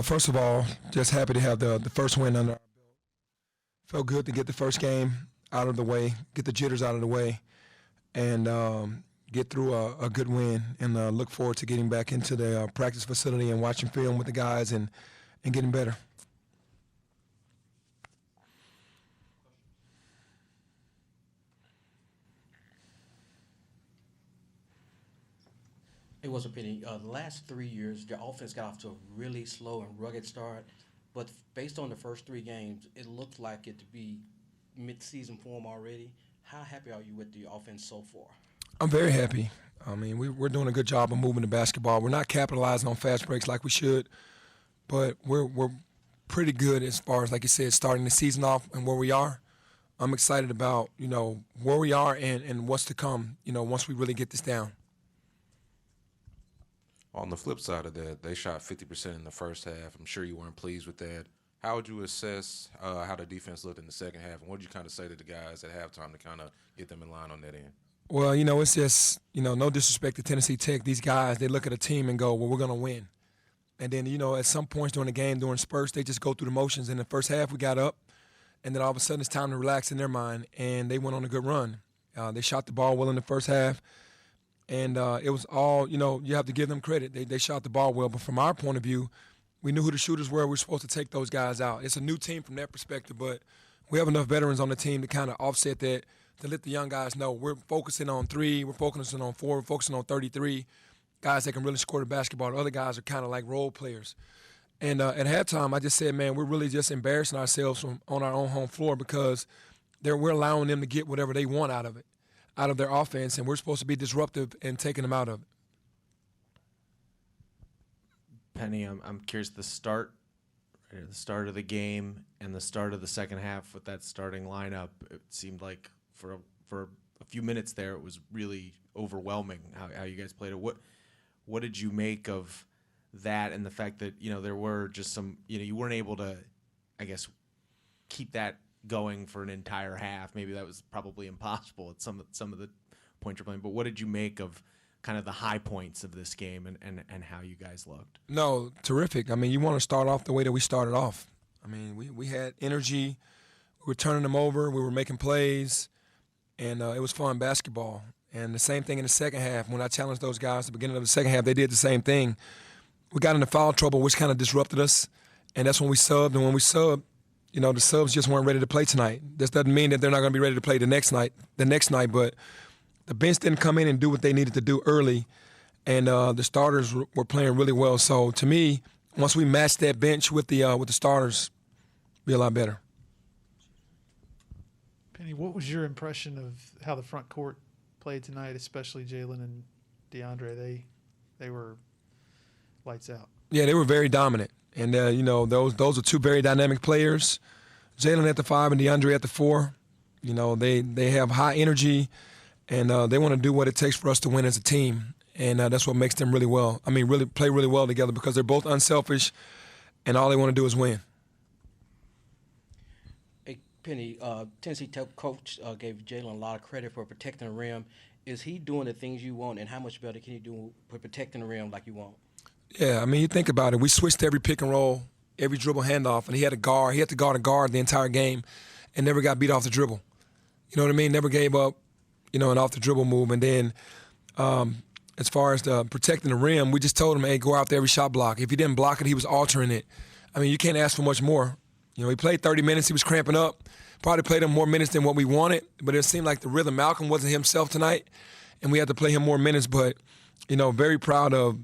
First of all, just happy to have the first win under our belt. Felt good to get the first game out of the way, get the jitters out of the way, and get through a good win. And look forward to getting back into the practice facility and watching film with the guys and getting better. It was a Penny. The last 3 years, the offense got off to a really slow and rugged start, but based on the first 3 games, it looked like it to be mid-season form already. How happy are you with the offense so far? I'm very happy. I mean, we're doing a good job of moving the basketball. We're not capitalizing on fast breaks like we should, but we're pretty good as far as, like you said, starting the season off and where we are. I'm excited about, where we are and what's to come, once we really get this down. On the flip side of that, they shot 50% in the first half. I'm sure you weren't pleased with that. How would you assess how the defense looked in the second half, and what did you kind of say to the guys at halftime to kind of get them in line on that end? Well, it's just, no disrespect to Tennessee Tech. These guys, they look at a team and go, well, we're going to win. And then, at some points during the game, during spurts, they just go through the motions. In the first half, we got up, and then all of a sudden it's time to relax in their mind, and they went on a good run. They shot the ball well in the first half. And it was all, you have to give them credit. They shot the ball well. But from our point of view, we knew who the shooters were. We're supposed to take those guys out. It's a new team from that perspective, but we have enough veterans on the team to kind of offset that, to let the young guys know we're focusing on 3, we're focusing on 4, we're focusing on 33, guys that can really score the basketball. The other guys are kind of like role players. And at halftime, I just said, man, we're really just embarrassing ourselves on our own home floor because we're allowing them to get whatever they want out of their offense, and we're supposed to be disruptive and taking them out of it. Penny, I'm curious, the start of the game and the start of the second half with that starting lineup, it seemed like for a few minutes there it was really overwhelming how you guys played it. What did you make of that and the fact that, there were just some, you weren't able to, I guess, keep that going for an entire half? Maybe that was probably impossible at some of the points you're playing. But what did you make of kind of the high points of this game and how you guys looked? No, terrific. I mean, you want to start off the way that we started off. I mean, we had energy. We were turning them over. We were making plays. And it was fun basketball. And the same thing in the second half. When I challenged those guys at the beginning of the second half, they did the same thing. We got into foul trouble, which kind of disrupted us. And that's when we subbed. And when we subbed, the subs just weren't ready to play tonight. This doesn't mean that they're not going to be ready to play the next night, but the bench didn't come in and do what they needed to do early, and the starters were playing really well. So to me, once we matched that bench with the starters, be a lot better. Penny, what was your impression of how the front court played tonight, especially Jalen and DeAndre? They were lights out. Yeah, they were very dominant. And, those are 2 very dynamic players. Jalen at the 5 and DeAndre at the 4. They have high energy, and they want to do what it takes for us to win as a team. And that's what makes them really play really well together because they're both unselfish, and all they want to do is win. Hey, Penny, Tennessee Tech coach gave Jalen a lot of credit for protecting the rim. Is he doing the things you want, and how much better can he do for protecting the rim like you want? Yeah, I mean, you think about it. We switched every pick and roll, every dribble handoff, and he had to guard a guard the entire game and never got beat off the dribble. You know what I mean? Never gave up, an off the dribble move. And then as far as the protecting the rim, we just told him, hey, go out there every shot block. If he didn't block it, he was altering it. I mean, you can't ask for much more. He played 30 minutes. He was cramping up. Probably played him more minutes than what we wanted, but it seemed like the rhythm. Malcolm wasn't himself tonight, and we had to play him more minutes. But, very proud of,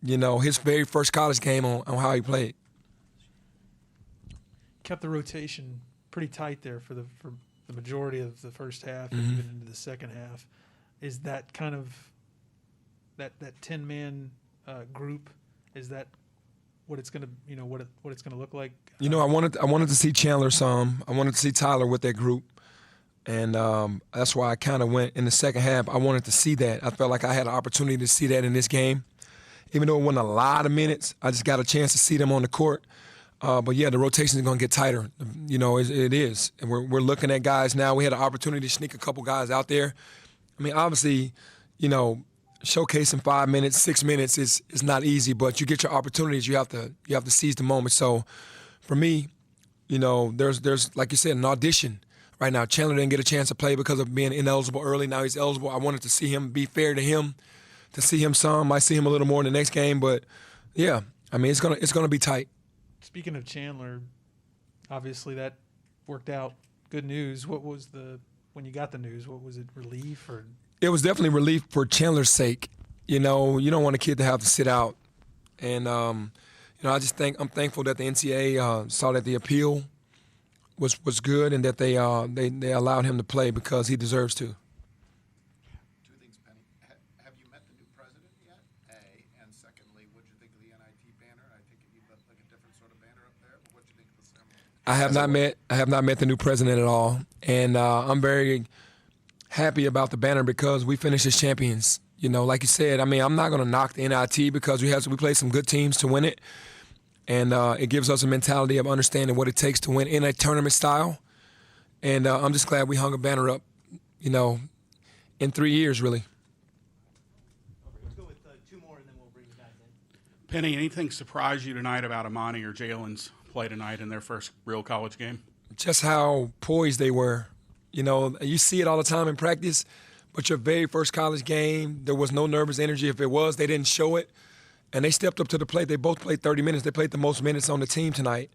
his very first college game on how he played. Kept the rotation pretty tight there for the majority of the first half and even into the second half. Is that kind of that 10-man group? Is that what it's gonna what it's gonna look like? I wanted to see Chandler some. I wanted to see Tyler with that group, and that's why I kind of went in the second half. I wanted to see that. I felt like I had an opportunity to see that in this game. Even though it wasn't a lot of minutes, I just got a chance to see them on the court. But, yeah, the rotation is going to get tighter. It is. And we're looking at guys now. We had an opportunity to sneak a couple guys out there. I mean, obviously, showcasing 5 minutes, 6 minutes is not easy, but you get your opportunities. You have to seize the moment. So for me, you know, there's like you said, an audition right now. Chandler didn't get a chance to play because of being ineligible early. Now he's eligible. I wanted to see him, be fair to him, to see him some. Might see him a little more in the next game, but yeah, I mean, it's gonna be tight. Speaking of Chandler, obviously that worked out. Good news. When you got the news? What was it? Relief or? It was definitely relief for Chandler's sake. You know, you don't want a kid to have to sit out, and you know, I'm thankful that the NCAA saw that the appeal was good and that they allowed him to play because he deserves to. Two things, Penny. Have you met the new president yet? A, and secondly, what do you think of the NIT banner? I think you look like a different sort of banner up there. But what do you think of the ceremony? I have not met the new president at all, and I'm very happy about the banner because we finished as champions. You know, like you said, I mean, I'm not going to knock the NIT because we played some good teams to win it, and it gives us a mentality of understanding what it takes to win in a tournament style. And I'm just glad we hung a banner up, you know, in 3 years, really. Let's go with two more, and then we'll bring you guys in. Penny, anything surprise you tonight about Emoni or Jalen's play tonight in their first real college game? Just how poised they were. You know, you see it all the time in practice, but your very first college game, there was no nervous energy. If it was, they didn't show it. And they stepped up to the plate. They both played 30 minutes. They played the most minutes on the team tonight.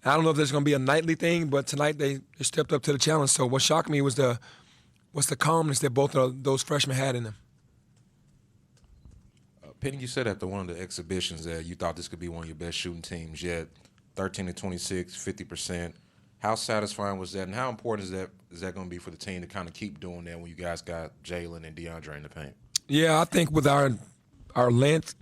And I don't know if there's going to be a nightly thing, but tonight they stepped up to the challenge. So what shocked me was the calmness that both of those freshmen had in them. Penny, you said after one of the exhibitions that you thought this could be one of your best shooting teams yet. 13 to 26, 50%. How satisfying was that, and how important is that going to be for the team to kind of keep doing that when you guys got Jalen and DeAndre in the paint? Yeah, I think with our length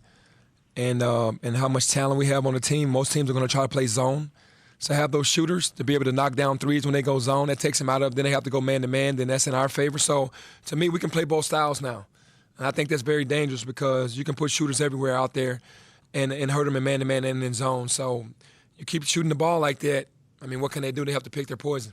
and how much talent we have on the team, most teams are going to try to play zone. So have those shooters to be able to knock down threes when they go zone. That takes them out of. Then they have to go man to man. Then that's in our favor. So to me, we can play both styles now, and I think that's very dangerous because you can put shooters everywhere out there, and hurt them in man to man and in zone. So you keep shooting the ball like that. I mean, what can they do? They have to pick their poison.